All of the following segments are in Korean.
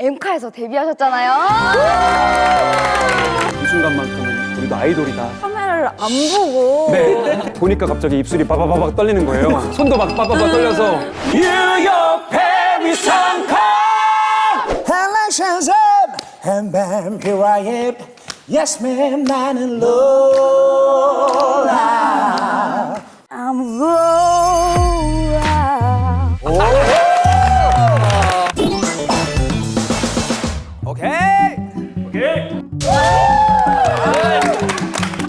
엠카에서 데뷔하셨잖아요. 이 순간만큼은 우리도 아이돌이다. 카메라를 안 보고. 네. 보니까 갑자기 입술이 바바바박 떨리는 거예요. 손도 막 바바바 떨려서 뉴욕, 페리스, 홍콩! And then here I am. Yes, ma'am, 나는 로라. I'm Laura. 오케이.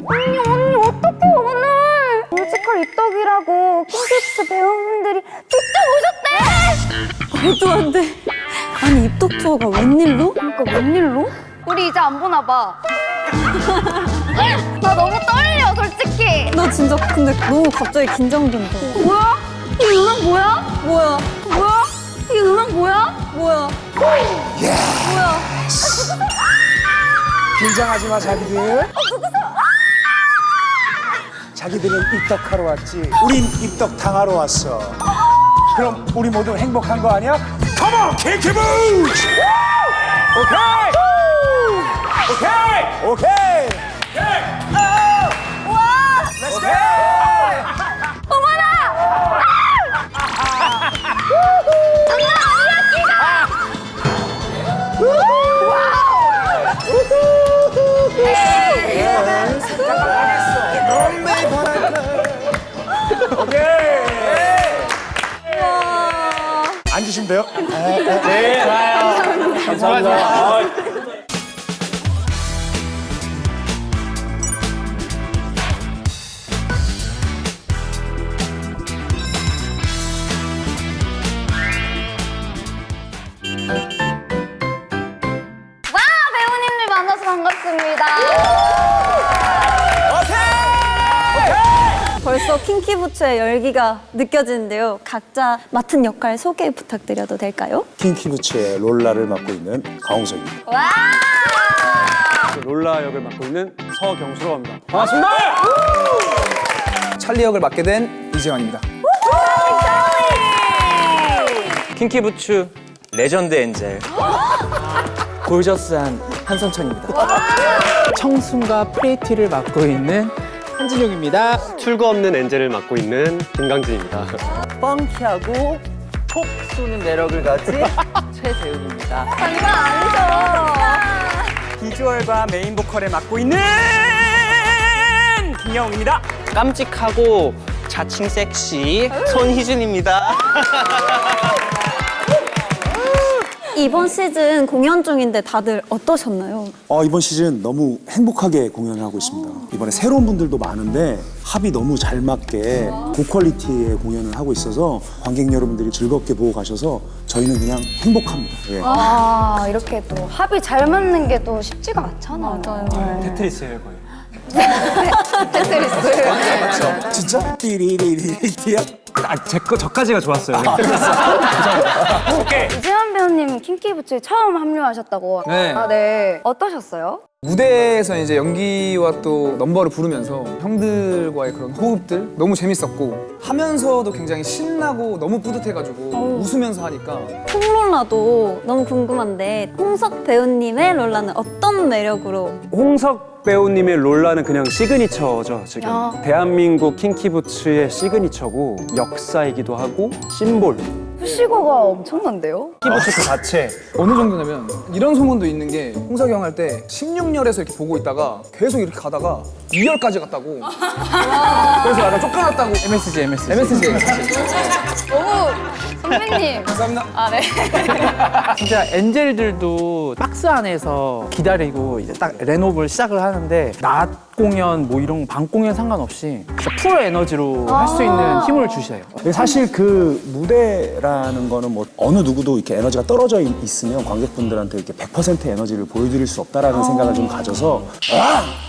언니 어떡해 오늘 뮤지컬 입덕이라고 킹키스 배우분들이 직접 오셨대. 말도 안 돼. 아니 입덕 투어가 웬일로? 그러니까 웬일로? 우리 이제 안 보나 봐. 나 너무 떨려 솔직히. 나 진짜 근데 너무 갑자기 긴장된다. 뭐야? 이 음악 뭐야? 뭐야? 이 음악 뭐야? 뭐야? 긴장하지 마, 자기들. 자기들은 입덕하러 왔지. 우린 입덕 당하러 왔어. 그럼 우리 모두 행복한 거 아니야? Come on, 킹키부츠! 오케이! 오케이! 와! Let's go! 어머나! 장난 아니야, 키가! 오케이! 앉으시면 돼요. 네, 좋아요. 감사합니다. 와, 배우님들 만나서 반갑습니다. 벌써 킹키부츠의 열기가 느껴지는데요. 각자 맡은 역할 소개 부탁드려도 될까요? 킹키부츠의 롤라를 맡고 있는 강홍석입니다. 와! 롤라 역을 맡고 있는 서경수라고 합니다. 반갑습니다. 찰리 역을 맡게 된 이재환입니다. 킹키부츠 레전드 엔젤 골저스한 한선천입니다. 청순과 프레이티를 맡고 있는 한진용입니다. 출구 없는 엔젤을 맡고 있는 김강진입니다. 펑키하고 톡 쏘는 매력을 가진 최재훈입니다. 장난 아니죠? 비주얼과 메인 보컬을 맡고 있는 김영웅입니다. 깜찍하고 자칭 섹시 손희준입니다. 이번 시즌 공연 중인데 다들 어떠셨나요? 이번 시즌 너무 행복하게 공연을 하고 있습니다. 이번에 새로운 분들도 많은데 합이 너무 잘 맞게 고퀄리티의 공연을 하고 있어서 관객 여러분들이 즐겁게 보고 가셔서 저희는 그냥 행복합니다. 예. 아, 이렇게 또 합이 잘 맞는 게 또 쉽지가 않잖아요. 맞아요. 테트리스예요, 거의. 테트리스. 진짜? 띠리리리리야. 저까지가 좋았어요. 이재환 배우님 킹키부츠에 처음 합류하셨다고. 네. 아, 네. 어떠셨어요? 무대에서 이제 연기와 또 넘버를 부르면서 형들과의 그런 호흡들 너무 재밌었고 하면서도 굉장히 신나고 너무 뿌듯해가지고 웃으면서 하니까 홍롤라도 너무 궁금한데 홍석 배우님의 롤라는 어떤 매력으로? 홍석 배우님의 롤라는 그냥 시그니처죠, 지금. 대한민국 킹키부츠의 시그니처고 역사이기도 하고 심볼. 푸시거가 엄청난데요? 키부츠 그 자체 어느 정도냐면 이런 소문도 있는 게 홍석이 형 할 때 16열에서 이렇게 보고 있다가 계속 이렇게 가다가 2열까지 갔다고 그래서 약간 쫓겨났다고 MSG. 너무 선배님. 감사합니다. 아, 네. 진짜 엔젤들도 박스 안에서 기다리고 이제 딱 랜업을 시작을 하는데 낮 공연 뭐 이런 방 공연 상관없이 진짜 풀 에너지로 할 수 있는 힘을 주셔요. 근데 사실 그 무대라는 거는 뭐 어느 누구도 이렇게 에너지가 떨어져 있으면 관객분들한테 이렇게 100% 에너지를 보여드릴 수 없다라는 생각을 좀 가져서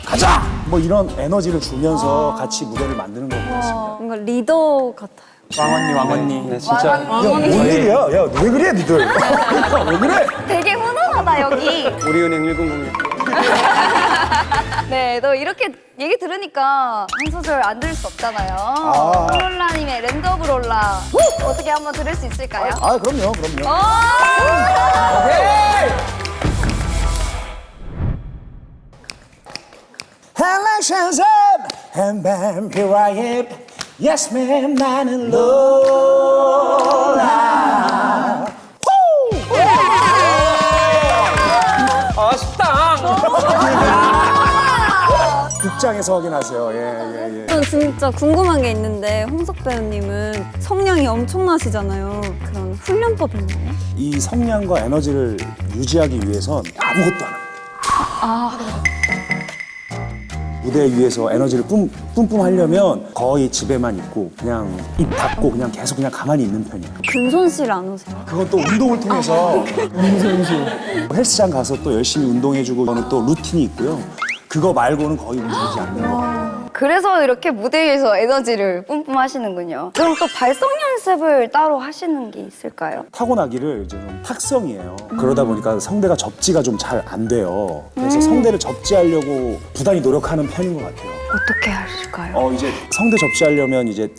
가자! 뭐 이런 에너지를 주면서 같이 무대를 만드는 것 같습니다. 뭔가 리더 같아요. 왕언니. 네, 진짜. 야, 뭔 일이야? 야, 왜 그래, 니들? 왜 그래? 되게 훈훈하다, 여기. 우리은행 1001. 네, 너 이렇게 얘기 들으니까 한 소절 안 들을 수 없잖아요. 롤라님의 랜드 오브 롤라. 어떻게 한번 들을 수 있을까요? 그럼요. 오! Shazam and bam here I am Yes ma'am 나는 로라 극장에서 확인하세요. 예. 전 진짜 궁금한 게 있는데 홍석 배우님은 성량이 엄청나시잖아요. 그런 훈련법 있나요? 이 성량과 에너지를 유지하기 위해선 아무것도 안 합니다. 무대 위에서 에너지를 뿜뿜 하려면 거의 집에만 있고 그냥 입 닫고 그냥 계속 그냥 가만히 있는 편이에요. 근손실 안 오세요? 그건 또 운동을 통해서 헬스장 가서 또 열심히 운동해주고 저는 또 루틴이 있고요. 그거 말고는 거의 움직이지 않는 거. 그래서 이렇게 무대 위에서 에너지를 뿜뿜 하시는군요. 그럼 또 발성 연습을 따로 하시는 게 있을까요? 타고나기를 이제 좀 탁성이에요. 그러다 보니까 성대가 접지가 좀 잘 안 돼요. 그래서 성대를 접지하려고 부단히 노력하는 편인 것 같아요. 어떻게 하실까요? 이제 성대 접지하려면 이제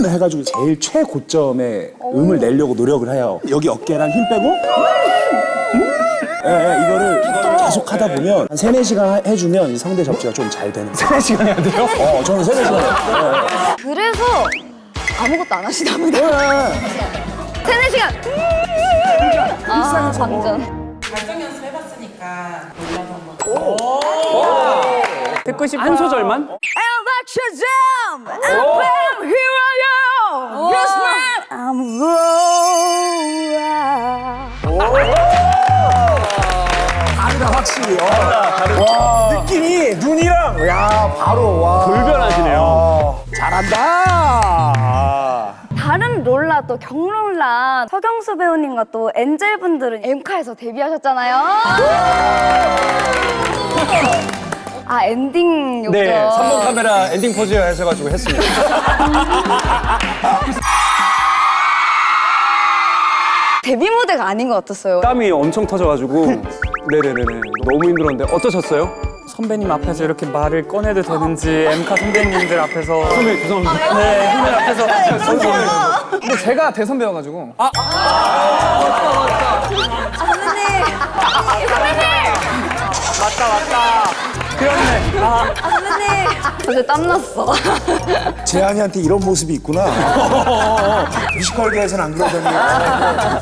해가지고 제일 최고점의 음을 내려고 노력을 해요. 여기 어깨랑 힘 빼고 이거를 계속 하다 보면 한 3-4시간 해주면 이 성대 접지가 좀 잘 되는 거예요. 3-4시간 해야 돼요? 저는 3-4시간 해요. 그래서 아무것도 안 하시나 보다. 3-4시간! 방전. 발성 연습 해봤으니까 골라서 한번. 듣고 싶어요. 한 소절만? Shazam! I'm here I am! Yes, man! I'm 다르다 확실히. 와, 느낌이 눈이랑 바로 와. 돌변하시네요. 잘한다. 다른 롤라 또 경롤라 서경수 배우님과 또 엔젤분들은 엠카에서 데뷔하셨잖아요. 엔딩 욕죠. 네, 3번 카메라 엔딩 포즈 하셔가지고 했습니다. 데뷔 무대가 아닌 것 같았어요. 땀이 엄청 터져가지고 네네네네 너무 힘들었는데 어떠셨어요? 선배님 앞에서 이렇게 말을 꺼내도 되는지 엠카 선배님들 앞에서 선배님 죄송합니다. 네, 선배님 앞에서 근데 제가 대선배여가지고 선배님! 사실 땀났어. 재한이한테 이런 모습이 있구나. 뮤지컬계에서는 안 그러더니.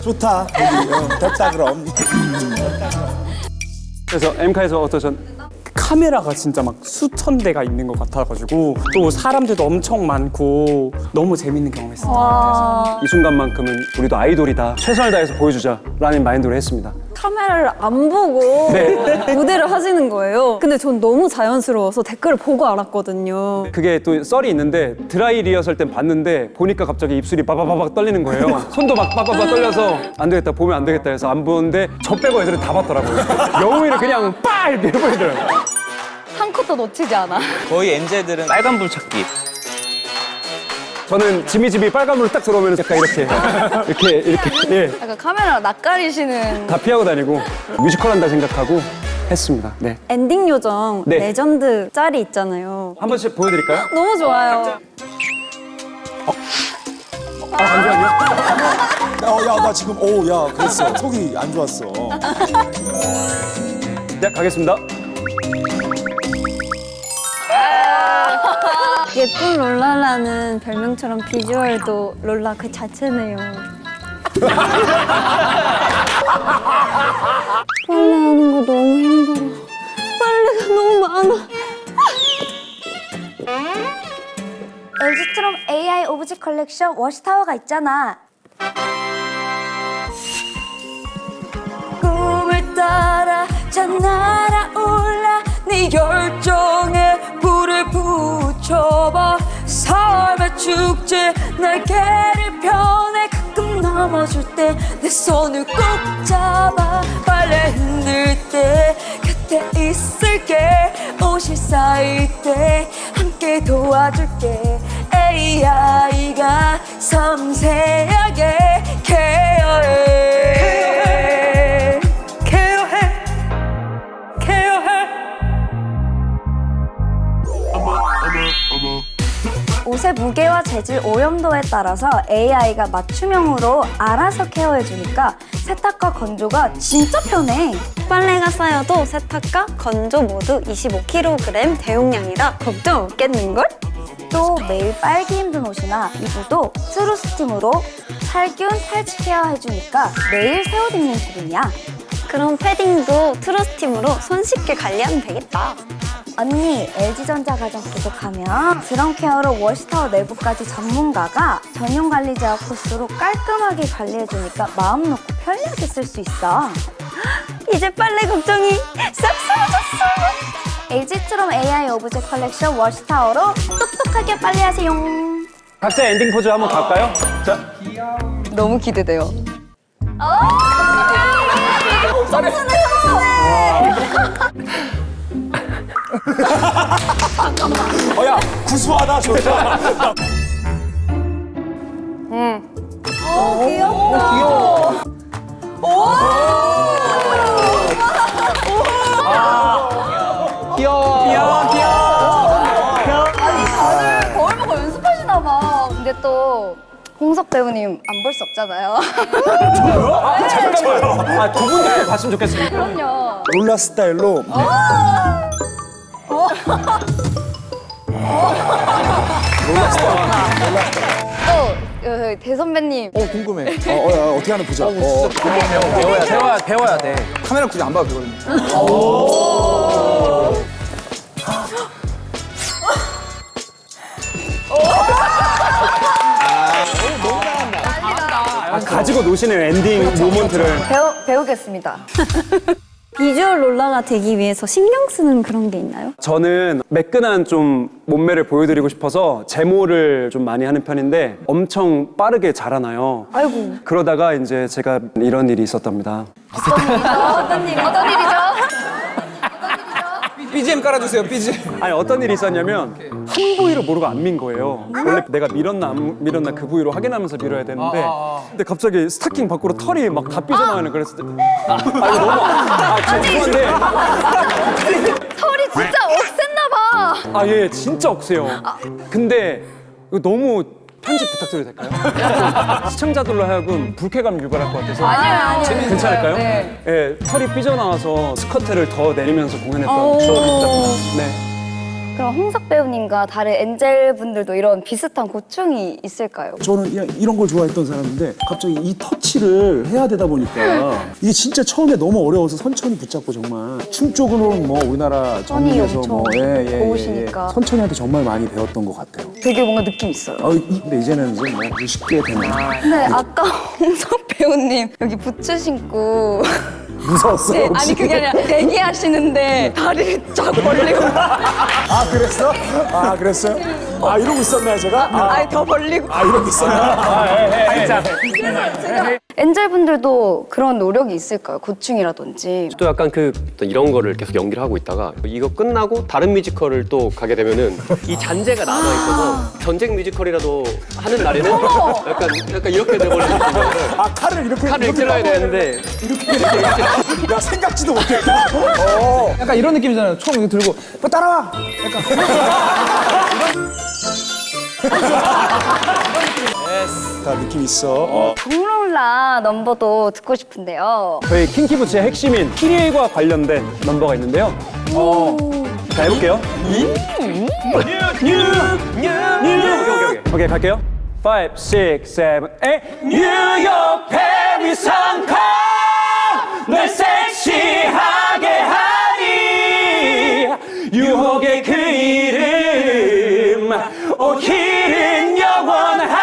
좋다. 됐다 그럼. 그래서 엠카에서 어떠셨? 카메라가 진짜 막 수천 대가 있는 것 같아가지고 또 사람들도 엄청 많고 너무 재밌는 경험했습니다. 이 순간만큼은 우리도 아이돌이다. 최선을 다해서 보여주자라는 마인드로 했습니다. 카메라를 안 보고 네. 무대를 하시는 거예요. 근데 전 너무 자연스러워서 댓글을 보고 알았거든요. 그게 또 썰이 있는데 드라이 리허설 땐 봤는데 보니까 갑자기 입술이 바바바박 떨리는 거예요. 손도 막 바바바 떨려서 안 되겠다 보면 안 되겠다 해서 안 보는데 저 빼고 애들은 다 봤더라고요. 영웅이를 그냥 빠 이렇게 해버리더라고요. 한 컷도 놓치지 않아. 저희 엔젤들은 빨간불 찾기. 저는 지미지미 빨간불 딱 들어오면 약간 이렇게 예. 약간 카메라 낯가리시는 다 피하고 다니고 뮤지컬 한다 생각하고 했습니다. 네. 엔딩 요정 네. 레전드 짤이 있잖아요. 한 번씩 보여드릴까요? 너무 좋아요. 나 지금 그랬어. 속이 안 좋았어. 네, 가겠습니다. 예쁜 롤라라는 별명처럼 비주얼도 롤라 그 자체네요. 빨래하는 거 너무 힘들어. 빨래가 너무 많아. LG트럼 AI 오브젝 컬렉션 워시타워가 있잖아. 꿈을 따라 저 날아올라 네 열정에 불을 붙여봐. 삶의 축제 날개를 펴내. 가끔 넘어질 때 내 손을 꼭 잡아. 빨래 흔들 때 곁에 있을게. 옷이 쌓일 때 함께 도와줄게. AI가 섬세하게 케어해. 옷의 무게와 재질 오염도에 따라서 AI가 맞춤형으로 알아서 케어해주니까 세탁과 건조가 진짜 편해. 빨래가 쌓여도 세탁과 건조 모두 25kg 대용량이라 걱정 없겠는걸? 또 매일 빨기 힘든 옷이나 이불도 트루스팀으로 살균, 탈취 케어해주니까 매일 새 옷 입는 기분이야. 그럼 패딩도 트러스팀으로 손쉽게 관리하면 되겠다. 언니, LG전자 가전 구독하면 드럼 케어로 워시타워 내부까지 전문가가 전용 관리 제어 코스로 깔끔하게 관리해주니까 마음 놓고 편리하게 쓸 수 있어. 이제 빨래 걱정이 싹 사라졌어. LG 트럼 AI 오브제 컬렉션 워시타워로 똑똑하게 빨리하세요. 각자 엔딩 포즈 한번 갈까요? 자, 너무 기대돼요. 야 구수하다 좋다. 거울 보고 연습하시나 봐. 근데 또 홍석 배우님 안 볼 수 없잖아요. 잠깐만요. 두 분도 봤으면 좋겠습니다. 그럼요. 롤라 스타일로 또 대선배님 궁금해. 어떻게 하나 보자. 배워야 돼. 카메라 굳이 안 봐도 되거든요. 가지고 노시는 엔딩 모먼트를. 배우겠습니다. 비주얼 롤라가 되기 위해서 신경 쓰는 그런 게 있나요? 저는 매끈한 좀 몸매를 보여드리고 싶어서 제모를 좀 많이 하는 편인데 엄청 빠르게 자라나요. 아이고. 그러다가 이제 제가 이런 일이 있었답니다. 어떤 일이죠? BGM 깔아주세요, BGM. 아니 어떤 일이 있었냐면 한 부위를 모르고 안 민 거예요. 원래 내가 밀었나 안 밀었나 그 부위로 확인하면서 밀어야 되는데 근데 갑자기 스타킹 밖으로 털이 막 다 삐져나가는 그랬을 때 이거 너무 죄송한데 털이 진짜 억셌나 봐. 예 진짜 억세요. 근데 이거 너무 편집 부탁드려도 될까요? 시청자들로 하여금 불쾌감 유발할 것 같아서 아니요. 괜찮을까요? 네. 예, 털이 삐져나와서 스커트를 더 내리면서 공연했던 추억이 있답니다. 네. 그럼 홍석 배우님과 다른 엔젤 분들도 이런 비슷한 고충이 있을까요? 저는 이런 걸 좋아했던 사람인데 갑자기 이 터치를 해야 되다 보니까 이게 진짜 처음에 너무 어려워서 선천이 붙잡고 정말 춤 쪽으로는 뭐 우리나라 전국에서 엄청 고우시니까. 선천이한테 정말 많이 배웠던 것 같아요. 되게 뭔가 느낌 있어요. 근데 이제는 이제 뭐 쉽게 되는 근데 아까 홍석 배우님 여기 부츠 신고 무서웠어. 네, 혹시? 아니 그게 아니라 대기하시는데 다리를 쫙 벌리고 그랬어? 그랬어요? 이러고 있었나요 제가? 아니 더 벌리고 이러고 있었나? 엔젤 분들도 그런 노력이 있을까요? 고충이라든지. 또 약간 어떤 이런 거를 계속 연기를 하고 있다가 이거 끝나고 다른 뮤지컬을 또 가게 되면은 이 잔재가 남아 있어서 전쟁 뮤지컬이라도 하는 날에는 약간 이렇게 돼버리는 거예요. 칼을 이렇게 칼을 찔러야 되는데 야 생각지도 못했다. 약간 이런 느낌이잖아요. 총 이거 들고 뭐 따라와. 다 느낌 있어. 롱롤라 넘버도 듣고 싶은데요. 저희 킹키부츠의 핵심인 키릴과 관련된 넘버가 있는데요. 자, 해볼게요. 오케이, 갈게요. 5, 6, 7, 8. 뉴욕, 페리스, 홍콩 널 섹시하게 하니 유혹의 그 이름 길은 영원하니.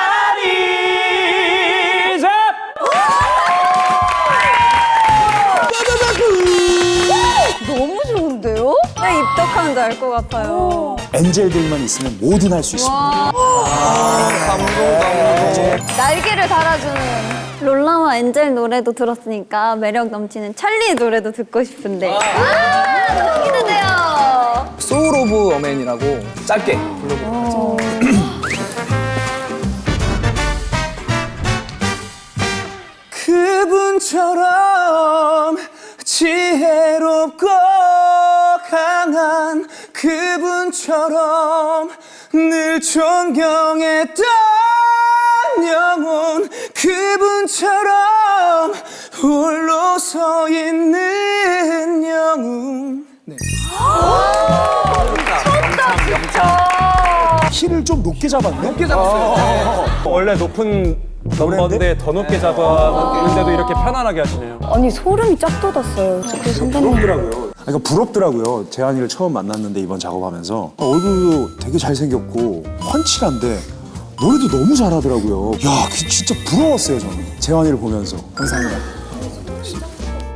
너무 좋은데요? 왜 입덕하는지 알 것 같아요. 엔젤들만 있으면 뭐든 할 수 있습니다. 날개를 달아주는. 롤라와 엔젤 노래도 들었으니까 매력 넘치는 찰리 노래도 듣고 싶은데. 너무 기대돼요. 소울 오브 어맨이라고 짧게 불러볼게요. 그분처럼 지혜롭고 강한 그분처럼 늘 존경했던 영혼 그분처럼 홀로 서 있는 영웅. 네. 키를 좀 높게 잡았네? 높게 잡았어요. 원래 높은 넘버인데 더 높게 잡았는데도 이렇게 편안하게 하시네요. 아니 소름이 쫙 돋았어요. 저그 선배님. 그러니까 부럽더라고요. 재환이를 처음 만났는데 이번 작업하면서 얼굴도 되게 잘생겼고 훤칠한데 노래도 너무 잘하더라고요. 야, 진짜 부러웠어요 저는. 재환이를 보면서. 감사합니다.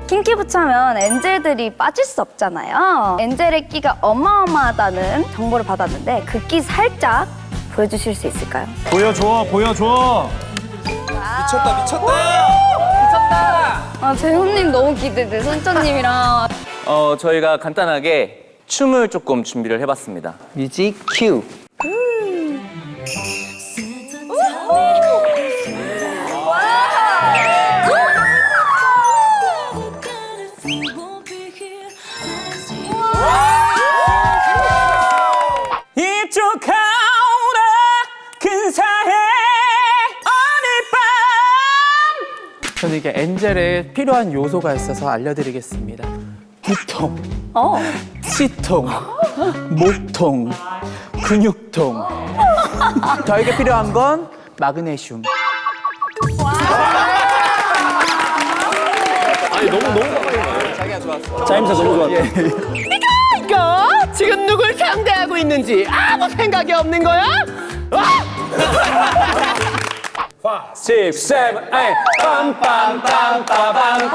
킹키부츠하면 엔젤들이 빠질 수 없잖아요. 엔젤의 끼가 어마어마하다는 정보를 받았는데 그 끼 살짝 보여주실 수 있을까요? 보여줘. 미쳤다. 아 재훈님 너무 기대돼. 선천님이랑. 저희가 간단하게 춤을 조금 준비를 해봤습니다. 뮤직 큐. 이쪽 가오라 근사해 오늘 밤. 저는 이게 엔젤에 필요한 요소가 있어서 알려드리겠습니다. 두통, 치통, 목통, 근육통. 저에게 필요한 건 마그네슘. 아니 너무 가까이 자기가 좋았어. 짜임새 너무 좋았다. 이거 지금 누굴 상대하고 있는지 아무 생각이 없는 거야? 5, 6, 7, 8 빰빰빰빰빰빰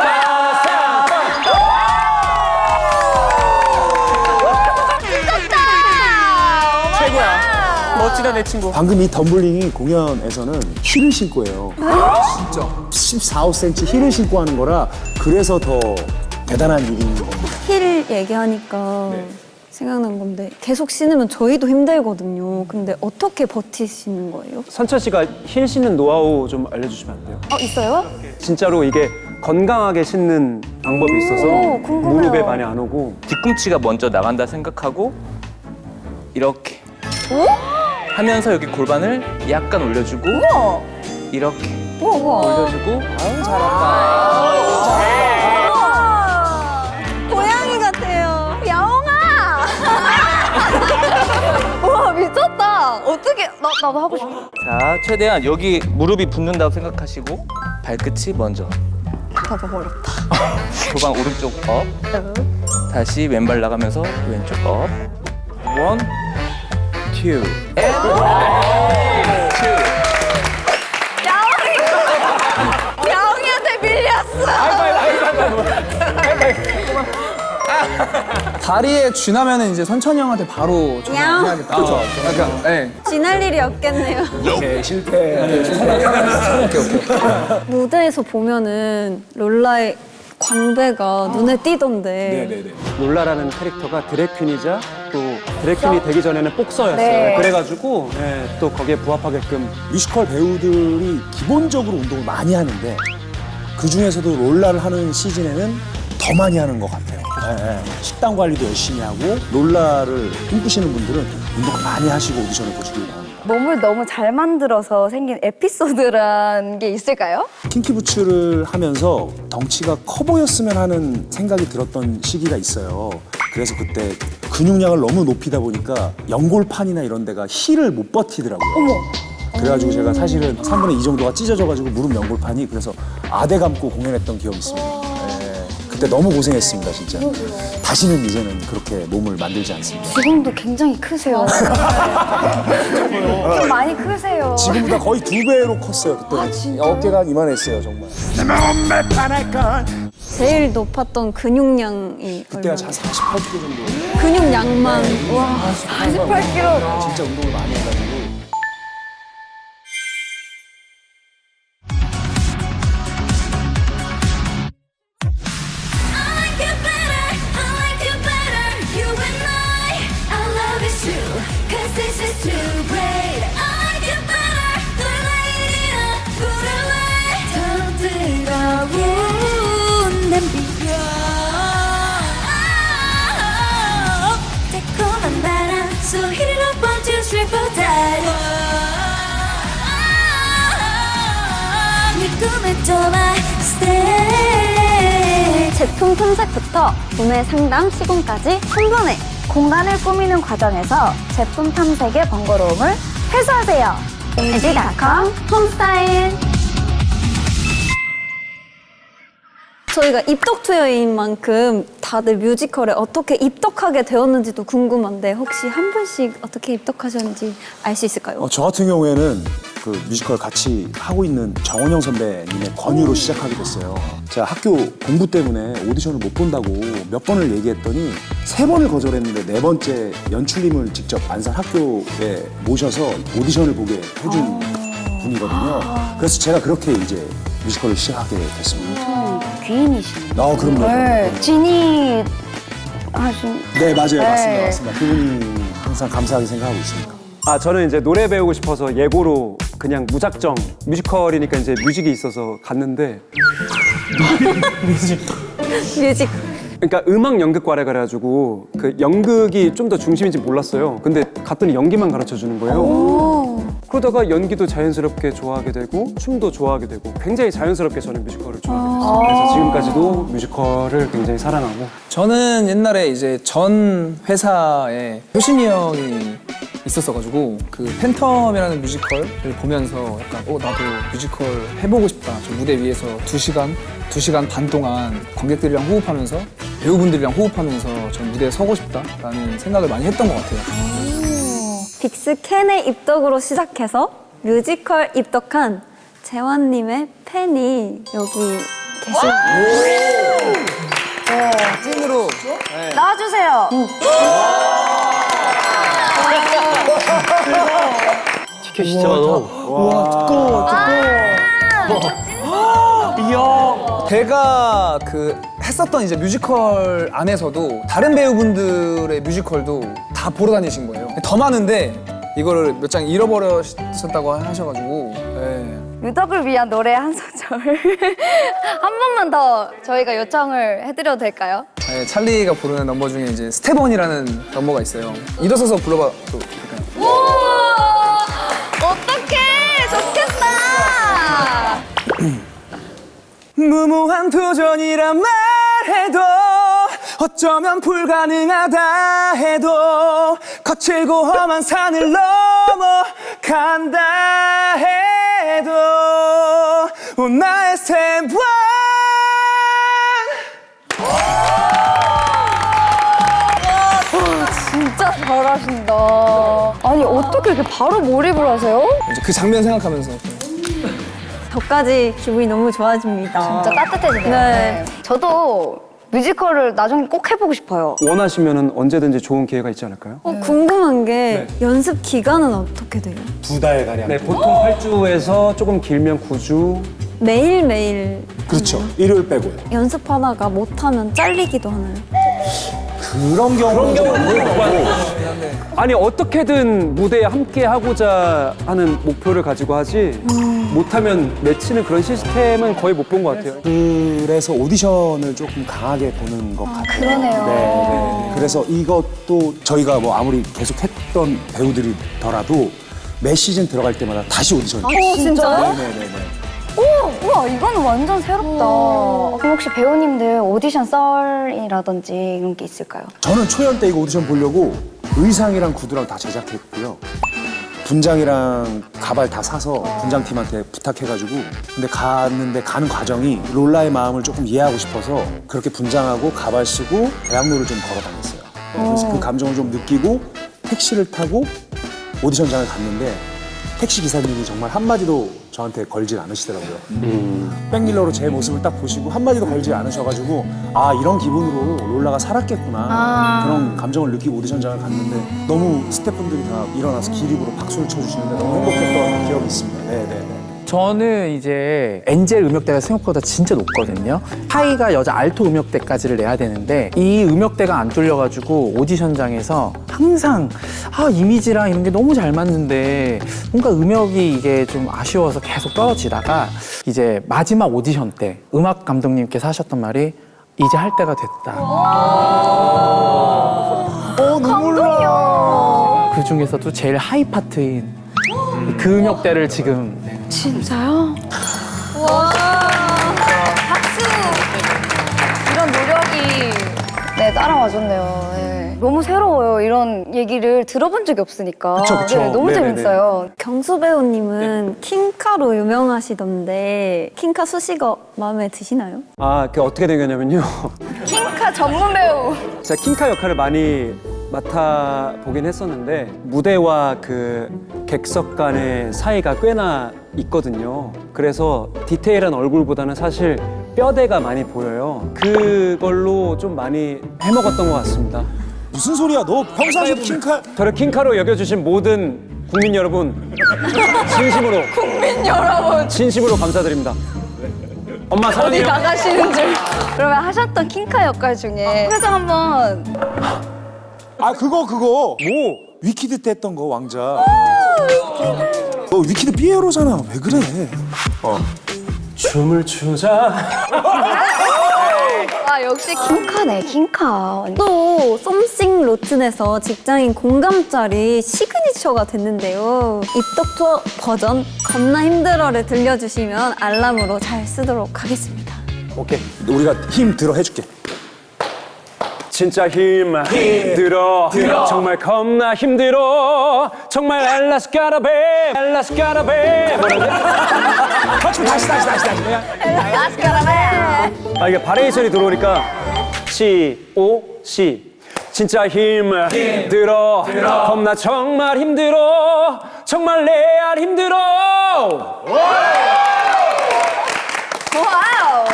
최고야. 멋지다 내 친구. 방금 이 덤블링이 공연에서는 힐을 신고 해요. 진짜 14~15cm 힐을 신고 하는 거라 그래서 더 대단한 일인 겁니다. 힐 얘기하니까 생각난 건데 계속 신으면 저희도 힘들거든요. 근데 어떻게 버티시는 거예요? 선철 씨가 힐 신는 노하우 좀 알려주시면 안 돼요? 있어요? 진짜로 이게 건강하게 신는 방법이 있어서 궁금해요. 무릎에 많이 안 오고 뒤꿈치가 먼저 나간다 생각하고 이렇게 하면서 여기 골반을 약간 올려주고 이렇게 올려주고 고양이 같아요. 야옹아! 와 미쳤다. 어떻게 나도 하고 싶어. 자 최대한 여기 무릎이 붙는다고 생각하시고 발끝이 먼저 봐봐 어렵다. 골반 오른쪽 업 다시 왼발 나가면서 왼쪽 업 1, 2 야옹이한테 밀렸어. 다리에 쥐나면은 이제 선천이 형한테 바로 전화해야겠다. 그렇죠. 약간 네. 지날 일이 없겠네요. 오케이, 실패. 무대에서 보면은 롤라의 광배가 눈에 띄던데. 네네네. 롤라라는 캐릭터가 드래퀸이자 또 드래퀸이 되기 전에는 복서였어요. 네. 그래가지고 또 거기에 부합하게끔 뮤지컬 배우들이 기본적으로 운동을 많이 하는데 그 중에서도 롤라를 하는 시즌에는 더 많이 하는 것 같아요. 식단 관리도 열심히 하고 롤라를 꿈꾸시는 분들은 운동을 많이 하시고 오디션을 보시길 바랍니다. 몸을 너무 잘 만들어서 생긴 에피소드란 게 있을까요? 킹키부츠를 하면서 덩치가 커 보였으면 하는 생각이 들었던 시기가 있어요. 그래서 그때 근육량을 너무 높이다 보니까 연골판이나 이런 데가 힐을 못 버티더라고요. 그래가지고 제가 사실은 3분의 2 정도가 찢어져가지고 무릎 연골판이 그래서 아대 감고 공연했던 기억이 있습니다. 그때 너무 고생했습니다, 진짜. 다시는 이제는 그렇게 몸을 만들지 않습니다. 지금도 굉장히 크세요. 좀 많이 크세요. 지금보다 거의 2배로 컸어요, 그때. 어깨가 이만했어요, 정말. 제일 높았던 근육량이 그때가 얼마나? 한 48kg 정도. 근육량만. 와. 48kg. 진짜 운동을 많이 해가지고. So hit it up 1, 2, 3, 4 궁금했잖아. Stay. 제품 탐색부터 구매 상담 시공까지 한 번에 공간을 꾸미는 과정에서 제품 탐색의 번거로움을 해소하세요. LG.com 홈스타일. 저희가 입덕투어인 만큼 다들 뮤지컬에 어떻게 입덕하게 되었는지도 궁금한데 혹시 한 분씩 어떻게 입덕하셨는지 알 수 있을까요? 저 같은 경우에는 그 뮤지컬 같이 하고 있는 정원영 선배님의 권유로 시작하게 됐어요. 제가 학교 공부 때문에 오디션을 못 본다고 몇 번을 얘기했더니 3번을 거절했는데 4번째 연출님을 직접 안산 학교에 모셔서 오디션을 보게 해준 분이거든요. 그래서 제가 그렇게 이제 뮤지컬을 시작하게 됐습니다. 귀인이시네. 그럼요. 네. 진이 하신. 네, 맞아요. 맞습니다. 그분이 항상 감사하게 생각하고 있습니다. 아, 저는 이제 노래 배우고 싶어서 예고로 그냥 무작정 뮤지컬이니까 이제 뮤직이 있어서 갔는데 뮤직. 그러니까 음악 연극과래 그래가지고 그 연극이 좀 더 중심인지 몰랐어요. 근데 갔더니 연기만 가르쳐 주는 거예요. 그러다가 연기도 자연스럽게 좋아하게 되고 춤도 좋아하게 되고 굉장히 자연스럽게 저는 뮤지컬을 좋아하게 됐어요. 그래서 지금까지도 뮤지컬을 굉장히 사랑하고. 저는 옛날에 이제 전 회사에 효신이 형이 있었어가지고 그 팬텀이라는 뮤지컬을 보면서 약간 나도 뮤지컬 해보고 싶다. 저 무대 위에서 2시간 반 동안 관객들이랑 호흡하면서 배우분들이랑 호흡하면서 전 무대에 서고 싶다라는 생각을 많이 했던 것 같아요. 빅스캔의 입덕으로 시작해서 뮤지컬 입덕한 재환님의 팬이 여기 계십니다. 찐으로 나와주세요. 티켓 진짜 많아. 제가 그 했었던 이제 뮤지컬 안에서도 다른 배우분들의 뮤지컬도 다 보러 다니신 거예요. 더 많은데 이거를 몇 장 잃어버리셨다고 하셔가지고. 네. 유덕을 위한 노래 한 소절 한 번만 더 저희가 요청을 해드려도 될까요? 네, 찰리가 부르는 넘버 중에 이제 스텝원이라는 넘버가 있어요. 일어서서 불러봐도 될까요? 오! 어떡해! 좋겠다! 무모한 도전이란 말해도 어쩌면 불가능하다 해도 거칠고 험한 산을 넘어간다 해도 나의 스텝 원 진짜 잘하신다. 아니 어떻게 이렇게 바로 몰입을 하세요? 이제 그 장면 생각하면서 저까지 기분이 너무 좋아집니다. 진짜 따뜻해지네요. 네. 저도 뮤지컬을 나중에 꼭 해보고 싶어요. 원하시면 언제든지 좋은 기회가 있지 않을까요? 궁금한 게 연습 기간은 어떻게 돼요? 2달 가량. 네, 보통 8주에서 조금 길면 9주. 매일매일 그렇죠. 일요일 빼고요. 연습하다가 못하면 잘리기도 하나요? 그런 경우는 아니 어떻게든 무대에 함께 하고자 하는 목표를 가지고 하지 못하면 내치는 그런 시스템은 거의 못 본 것 같아요. 그래서 오디션을 조금 강하게 보는 것 같아요. 그러네요. 네. 그래서 이것도 저희가 뭐 아무리 계속 했던 배우들이더라도 매 시즌 들어갈 때마다 다시 오디션이 진짜요? 네네네. 우와 이거는 완전 새롭다. 그럼 혹시 배우님들 오디션 썰이라든지 이런 게 있을까요? 저는 초연 때 이거 오디션 보려고 의상이랑 구두랑 다 제작했고요. 분장이랑 가발 다 사서 분장팀한테 부탁해가지고 근데 갔는데 가는 과정이 롤라의 마음을 조금 이해하고 싶어서 그렇게 분장하고 가발 쓰고 대학로를 좀 걸어 다녔어요. 그래서 그 감정을 좀 느끼고 택시를 타고 오디션장을 갔는데 택시 기사님이 정말 한마디도 저한테 걸질 않으시더라고요. 백밀러로 제 모습을 딱 보시고 한마디도 걸지 않으셔가지고 아 이런 기분으로 롤라가 살았겠구나 그런 감정을 느끼고 오디션장을 갔는데 너무 스태프분들이 다 일어나서 기립으로 박수를 쳐주시는데 너무 행복했던 기억이 있습니다. 네네. 저는 이제 엔젤 음역대가 생각보다 진짜 높거든요. 하이가 여자 알토 음역대까지를 내야 되는데 이 음역대가 안 뚫려가지고 오디션장에서 항상 이미지랑 이런 게 너무 잘 맞는데 뭔가 음역이 이게 좀 아쉬워서 계속 떨어지다가 이제 마지막 오디션 때 음악 감독님께서 하셨던 말이 이제 할 때가 됐다. 눈물 나. 그 중에서도 제일 하이 파트인 그 음역대를 지금 진짜요? 와. 네, 따라와줬네요. 네. 너무 새로워요. 이런 얘기를 들어본 적이 없으니까. 그쵸, 그쵸. 네, 너무 네네네. 재밌어요. 경수 배우님은 킹카로 유명하시던데 킹카 수식어 마음에 드시나요? 아, 그 어떻게 된 거냐면요. 킹카 전문 배우. 제가 킹카 역할을 많이 맡아보긴 했었는데 무대와 그 객석 간의 사이가 꽤나 있거든요. 그래서 디테일한 얼굴보다는 사실 뼈대가 많이 보여요. 그걸로 좀 많이 해먹었던 것 같습니다. 무슨 소리야? 너 평상시에 킹카 저를 킹카로 여겨주신 모든 국민 여러분 진심으로 진심으로 감사드립니다. 엄마 어디 사랑해요. 나가시는 줄. 그러면 하셨던 킹카 역할 중에 표정 한번. 아 그거 뭐? 위키드 때 했던 거 왕자. 너 위키드 삐에로잖아. 왜 그래? 춤을 추자. 아, 역시 킹카네, 킹카. 또 썸씽 로튼에서 직장인 공감짤이 시그니처가 됐는데요. 입덕 투어 버전 겁나 힘들어를 들려주시면 알람으로 잘 쓰도록 하겠습니다. 오케이. 우리가 힘 들어 해줄게. 진짜 힘들어. 정말 겁나 힘들어. 정말 알라스카라베 알라스카라베. 다시. 아 이게 바레이션이 들어오니까 시 진짜 힘들어. 겁나 정말 힘들어. 정말 레알 힘들어. 와우.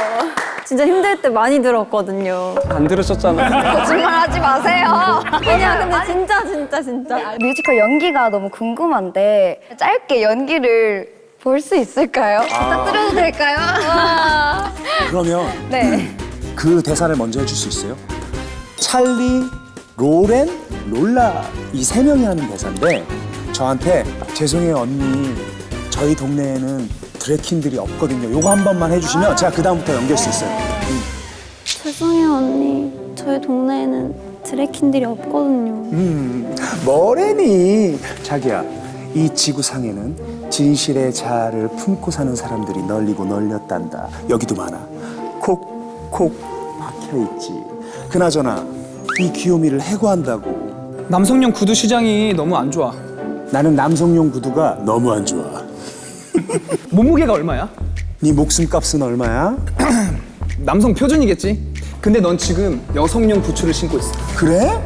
진짜 힘들 때 많이 들었거든요. 안 들으셨잖아. 거짓말 하지 마세요. 그냥 근데 진짜. 뮤지컬 연기가 너무 궁금한데 짧게 연기를 볼 수 있을까요? 부탁드려도 될까요? 그러면 네. 그 대사를 먼저 해줄 수 있어요? 찰리, 로렌, 롤라 이 세 명이 하는 대사인데 저한테 죄송해요 언니 저희 동네에는 드래킨들이 없거든요. 요거 한 번만 해주시면 제가 그 다음부터 연기할 수 있어요. 죄송해요 언니. 저희 동네에는 드래킨들이 없거든요. 뭐래니? 자기야 이 지구상에는 진실의 자아를 품고 사는 사람들이 널리고 널렸단다. 여기도 많아. 콕콕 박혀있지. 그나저나 이 귀요미를 해고한다고. 남성용 구두 시장이 너무 안 좋아. 나는 남성용 구두가 너무 안 좋아. 몸무게가 얼마야? 네 목숨값은 얼마야? 남성 표준이겠지? 근데 넌 지금 여성용 부츠를 신고 있어. 그래?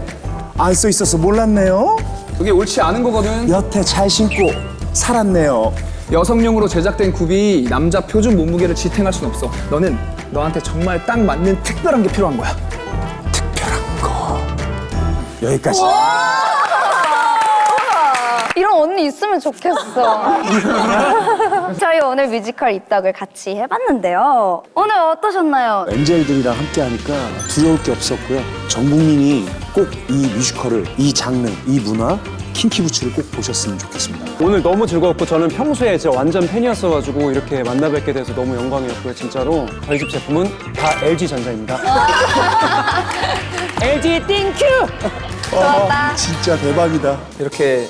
안 써 있어서 몰랐네요. 그게 옳지 않은 거거든. 여태 잘 신고 살았네요. 여성용으로 제작된 굽이 남자 표준 몸무게를 지탱할 순 없어. 너는 너한테 정말 딱 맞는 특별한 게 필요한 거야. 특별한 거. 여기까지. 이런 언니 있으면 좋겠어. 저희 오늘 뮤지컬 입덕을 같이 해봤는데요. 오늘 어떠셨나요? 엔젤들이랑 함께 하니까 두려울 게 없었고요. 전 국민이 꼭 이 뮤지컬을, 이 장르, 이 문화, 킹키부츠를 꼭 보셨으면 좋겠습니다. 오늘 너무 즐거웠고 저는 평소에 진짜 완전 팬이었어가지고 이렇게 만나 뵙게 돼서 너무 영광이었고요. 진짜로 저희 집 제품은 다 LG전자입니다. LG 땡큐! 좋았다. 진짜 대박이다. 이렇게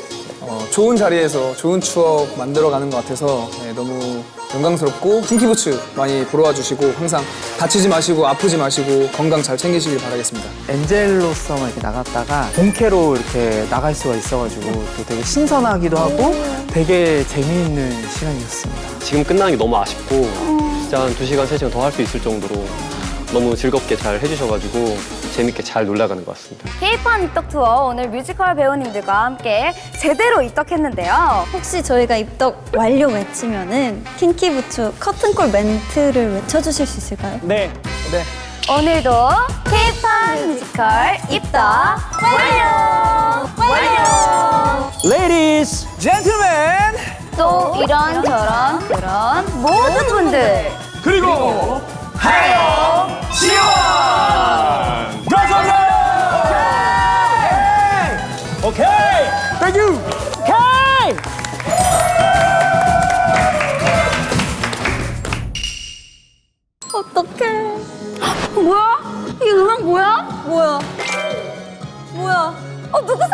좋은 자리에서 좋은 추억 만들어가는 것 같아서 너무 영광스럽고 킹키부츠 많이 보러 와주시고 항상 다치지 마시고 아프지 마시고 건강 잘 챙기시길 바라겠습니다. 엔젤로서만 이렇게 나갔다가 본캐로 이렇게 나갈 수가 있어가지고 또 되게 신선하기도 하고 되게 재미있는 시간이었습니다. 지금 끝나는 게 너무 아쉽고 진짜 한 2시간, 3시간 더 할 수 있을 정도로 너무 즐겁게 잘 해주셔가지고 재밌게 잘 놀러가는 것 같습니다. K-팝 입덕 투어 오늘 뮤지컬 배우님들과 함께 제대로 입덕했는데요. 혹시 저희가 입덕 완료 외치면은 킹키부츠 커튼콜 멘트를 외쳐주실 수 있을까요? 네. 오늘도 K-팝 뮤지컬 입덕 완료! Ladies, 젠틀맨! 또 이런저런 그런 모든 분들 그리고 하요 지원! 오케이! 땡큐! 오케이! 어떡해. 뭐야? 이 음악 뭐야? 뭐야? 누구세요?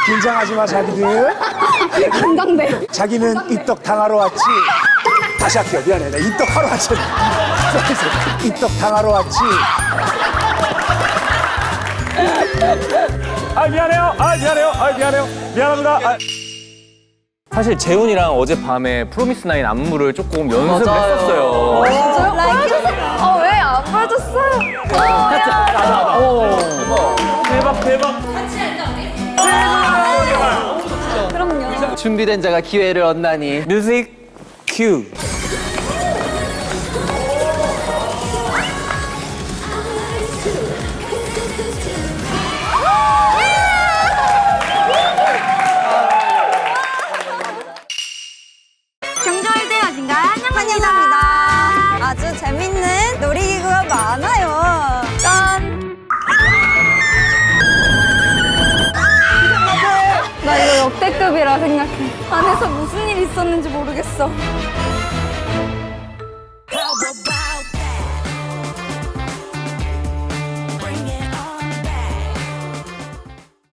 긴장하지 마, 자기들. 건강대. 자기는 입덕 당하러 왔지. 다시 할게요. 미안해. 나 입덕하러 왔지. 입덕 당하러 왔지. 미안합니다. 사실 재훈이랑 어젯밤에 프로미스나인 안무를 조금 연습을 했었어요. 왜 안 보여줬어요? 그럼요. 준비된 자가 기회를 얻나니. 뮤직 큐. 경주월드 여신가 환영합니다. 아주 재밌는 놀이기구가 많아요. 짠! 나 이거 역대급이라 생각해. 안에서 무슨 일 있었는지 모르겠어.